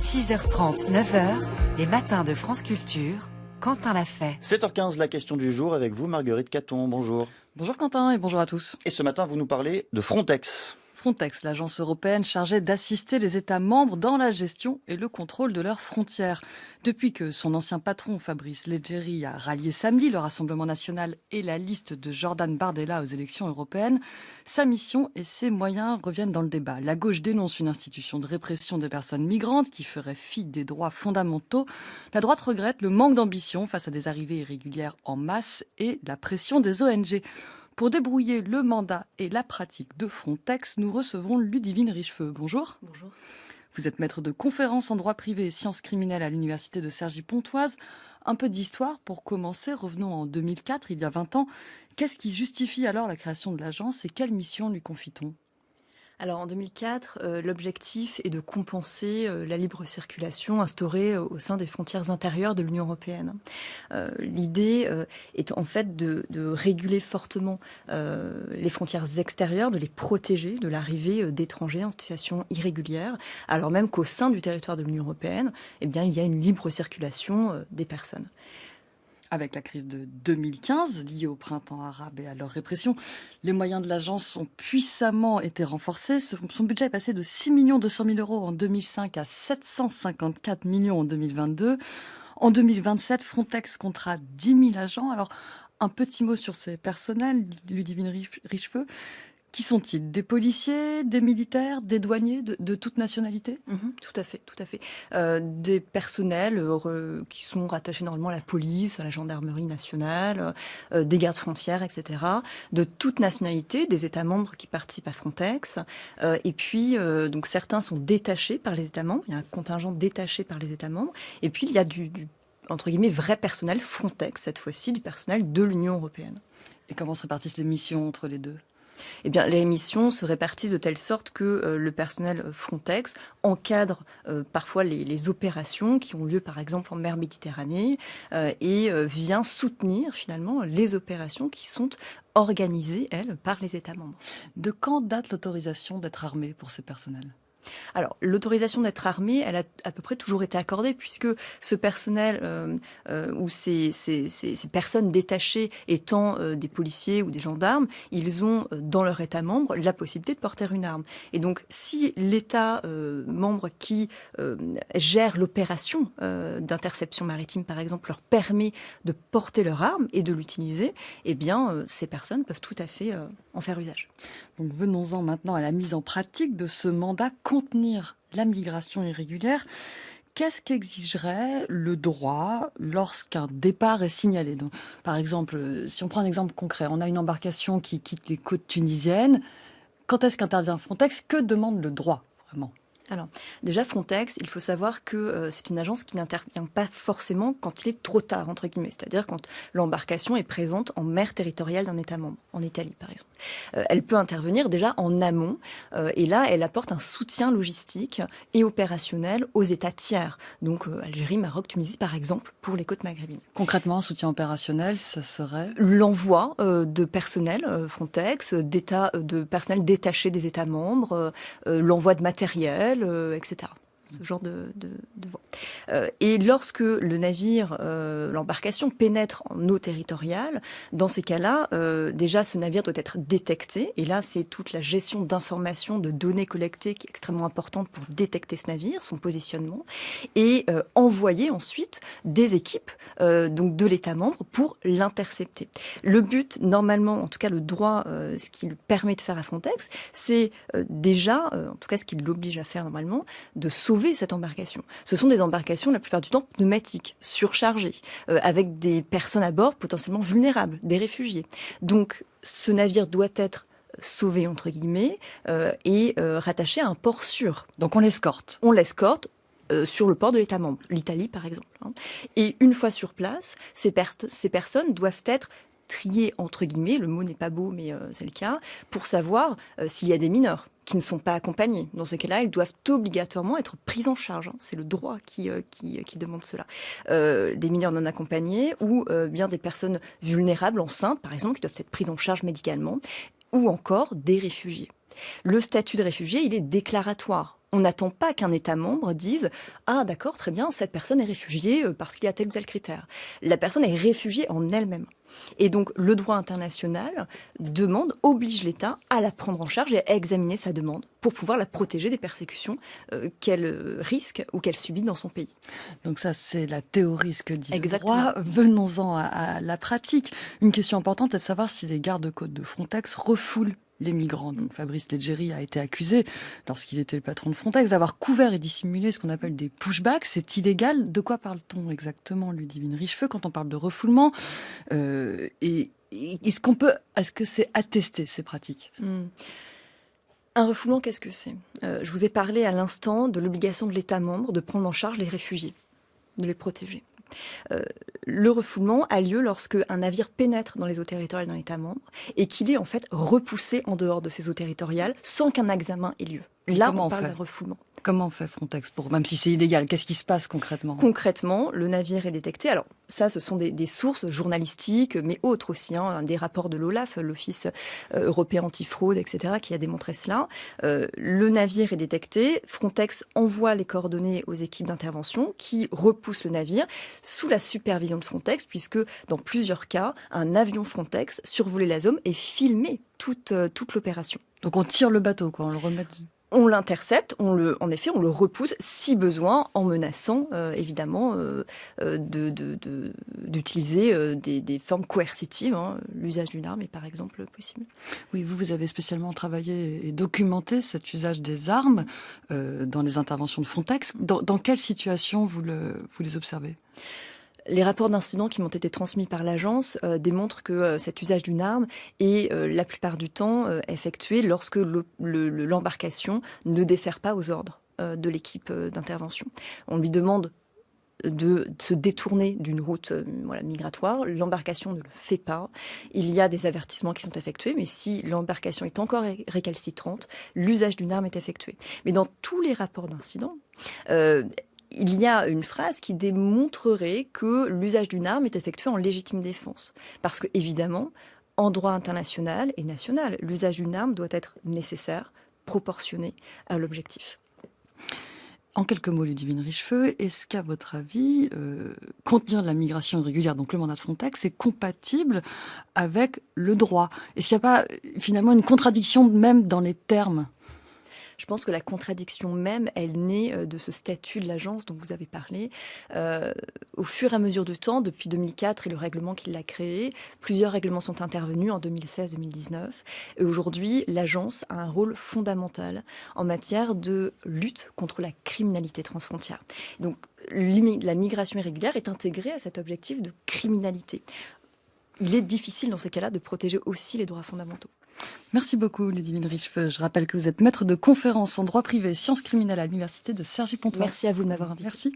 6h30, 9h, les matins de France Culture, Quentin l'a fait. 7h15, la question du jour avec vous, Marguerite Caton. Bonjour. Bonjour Quentin et bonjour à tous. Et ce matin, vous nous parlez de Frontex. Frontex, l'agence européenne chargée d'assister les États membres dans la gestion et le contrôle de leurs frontières. Depuis que son ancien patron, Fabrice Leggeri, a rallié samedi le Rassemblement national et la liste de Jordan Bardella aux élections européennes, sa mission et ses moyens reviennent dans le débat. La gauche dénonce une institution de répression des personnes migrantes qui ferait fi des droits fondamentaux. La droite regrette le manque d'ambition face à des arrivées irrégulières en masse et la pression des ONG. Pour débrouiller le mandat et la pratique de Frontex, nous recevons Ludivine Richefeu. Bonjour. Bonjour. Vous êtes maître de conférences en droit privé et sciences criminelles à l'université de Cergy-Pontoise. Un peu d'histoire pour commencer. Revenons en 2004, il y a 20 ans. Qu'est-ce qui justifie alors la création de l'agence et quelle mission lui confie-t-on ? Alors en 2004, l'objectif est de compenser la libre circulation instaurée au sein des frontières intérieures de l'Union européenne. L'idée est en fait de réguler fortement les frontières extérieures, de les protéger de l'arrivée d'étrangers en situation irrégulière, alors même qu'au sein du territoire de l'Union européenne, eh bien, il y a une libre circulation des personnes. Avec la crise de 2015, liée au printemps arabe et à leur répression, les moyens de l'agence ont puissamment été renforcés. Son budget est passé de 6 200 000 euros en 2005 à 754 millions en 2022. En 2027, Frontex comptera 10 000 agents. Alors, un petit mot sur ces personnels, Ludivine Richefeu. Qui sont-ils ? Des policiers, des militaires, des douaniers de toute nationalité ? Tout à fait, tout à fait. Des personnels qui sont rattachés normalement à la police, à la gendarmerie nationale, des gardes frontières, etc. De toute nationalité, des États membres qui participent à Frontex. Et puis, donc certains sont détachés par les États membres. Il y a un contingent détaché par les États membres. Et puis, il y a du entre guillemets, vrai personnel Frontex, cette fois-ci, du personnel de l'Union européenne. Et comment se répartissent les missions entre les deux ? Eh bien, les missions se répartissent de telle sorte que le personnel Frontex encadre parfois les opérations qui ont lieu, par exemple, en mer Méditerranée et vient soutenir, finalement, les opérations qui sont organisées, elles, par les États membres. De quand date l'autorisation d'être armé pour ces personnels ? Alors, l'autorisation d'être armé, elle a à peu près toujours été accordée, puisque ce personnel ou ces personnes détachées étant des policiers ou des gendarmes, ils ont dans leur État membre la possibilité de porter une arme. Et donc, si l'État membre qui gère l'opération d'interception maritime, par exemple, leur permet de porter leur arme et de l'utiliser, eh bien, ces personnes peuvent tout à fait en faire usage. Donc, venons-en maintenant à la mise en pratique de ce mandat, contenir la migration irrégulière. Qu'est-ce qu'exigerait le droit lorsqu'un départ est signalé ? Donc, par exemple, si on prend un exemple concret, on a une embarcation qui quitte les côtes tunisiennes. Quand est-ce qu'intervient Frontex ? Que demande le droit, vraiment ? Alors, déjà, Frontex, il faut savoir que c'est une agence qui n'intervient pas forcément quand il est trop tard, entre guillemets. C'est-à-dire quand l'embarcation est présente en mer territoriale d'un État membre, en Italie par exemple. Elle peut intervenir déjà en amont, et là, elle apporte un soutien logistique et opérationnel aux États tiers. Donc, Algérie, Maroc, Tunisie par exemple, pour les côtes maghrébines. Concrètement, un soutien opérationnel, ça serait ? L'envoi de personnel Frontex, de personnel détaché des États membres, l'envoi de matériel, etc. Ce genre de voie. Et lorsque le navire, l'embarcation pénètre en eau territoriale, dans ces cas-là, déjà ce navire doit être détecté. Et là, c'est toute la gestion d'informations, de données collectées qui est extrêmement importante pour détecter ce navire, son positionnement, et envoyer ensuite des équipes donc de l'État membre pour l'intercepter. Le but, normalement, en tout cas le droit, ce qu'il permet de faire à Frontex, c'est déjà, en tout cas ce qu'il l'oblige à faire normalement, de sauver cette embarcation. Ce sont des embarcations, la plupart du temps, pneumatiques, surchargées, avec des personnes à bord potentiellement vulnérables, des réfugiés. Donc, ce navire doit être sauvé, entre guillemets, et rattaché à un port sûr. Donc, on l'escorte. On l'escorte sur le port de l'État membre, l'Italie par exemple. Et une fois sur place, ces personnes doivent être triées, entre guillemets, le mot n'est pas beau, mais c'est le cas, pour savoir s'il y a des mineurs qui ne sont pas accompagnés. Dans ces cas-là, ils doivent obligatoirement être pris en charge. C'est le droit qui demande cela. Des mineurs non accompagnés ou bien des personnes vulnérables, enceintes, par exemple, qui doivent être prises en charge médicalement, ou encore des réfugiés. Le statut de réfugié, il est déclaratoire. On n'attend pas qu'un État membre dise « Ah d'accord, très bien, cette personne est réfugiée parce qu'il y a tel ou tel critère ». La personne est réfugiée en elle-même. Et donc, le droit international oblige l'État à la prendre en charge et à examiner sa demande pour pouvoir la protéger des persécutions qu'elle risque ou qu'elle subit dans son pays. Donc ça, c'est la théorie, ce que dit le droit. Venons-en à la pratique. Une question importante est de savoir si les gardes-côtes de Frontex refoulent les migrants. Donc Fabrice Leggeri a été accusé, lorsqu'il était le patron de Frontex, d'avoir couvert et dissimulé ce qu'on appelle des pushbacks. C'est illégal. De quoi parle-t-on exactement, Ludivine Richefeu, quand on parle de refoulement et est-ce que c'est attesté, ces pratiques? Un refoulement, qu'est-ce que c'est? Je vous ai parlé à l'instant de l'obligation de l'État membre de prendre en charge les réfugiés, de les protéger. Le refoulement a lieu lorsque un navire pénètre dans les eaux territoriales d'un État membre et qu'il est en fait repoussé en dehors de ces eaux territoriales sans qu'un examen ait lieu. Là, on parle d'un refoulement. Comment fait Frontex même si c'est illégal, qu'est-ce qui se passe concrètement? Concrètement, le navire est détecté. Alors ça, ce sont des sources journalistiques, mais autres aussi, des rapports de l'OLAF, l'Office européen antifraude, etc., qui a démontré cela. Le navire est détecté. Frontex envoie les coordonnées aux équipes d'intervention qui repoussent le navire sous la supervision de Frontex, puisque dans plusieurs cas, un avion Frontex survolait la zone et filmait toute l'opération. Donc on tire le bateau, quoi, on le remet... On l'intercepte, en effet, on le repousse si besoin, en menaçant évidemment d'utiliser des formes coercitives. L'usage d'une arme est par exemple possible. Oui, vous avez spécialement travaillé et documenté cet usage des armes dans les interventions de Frontex. Dans quelle situation vous les observez ? Les rapports d'incidents qui m'ont été transmis par l'agence démontrent que cet usage d'une arme est la plupart du temps effectué lorsque l'embarcation ne défère pas aux ordres de l'équipe d'intervention. On lui demande de se détourner d'une route migratoire. L'embarcation ne le fait pas. Il y a des avertissements qui sont effectués, mais si l'embarcation est encore récalcitrante, l'usage d'une arme est effectué. Mais dans tous les rapports d'incidents, il y a une phrase qui démontrerait que l'usage d'une arme est effectué en légitime défense. Parce que, évidemment, en droit international et national, l'usage d'une arme doit être nécessaire, proportionné à l'objectif. En quelques mots, Ludivine Richefeu, est-ce qu'à votre avis, contenir de la migration irrégulière, donc le mandat de Frontex, est compatible avec le droit? Est-ce qu'il n'y a pas finalement une contradiction même dans les termes ? Je pense que la contradiction même, elle naît de ce statut de l'agence dont vous avez parlé. Au fur et à mesure du temps, depuis 2004 et le règlement qui l'a créé, plusieurs règlements sont intervenus en 2016-2019. Et aujourd'hui, l'agence a un rôle fondamental en matière de lutte contre la criminalité transfrontière. Donc, la migration irrégulière est intégrée à cet objectif de criminalité. Il est difficile dans ces cas-là de protéger aussi les droits fondamentaux. Merci beaucoup, Ludivine Richefeu. Je rappelle que vous êtes maître de conférences en droit privé et sciences criminelles à l'université de Cergy-Pontoise. Merci à vous de m'avoir invité. Merci.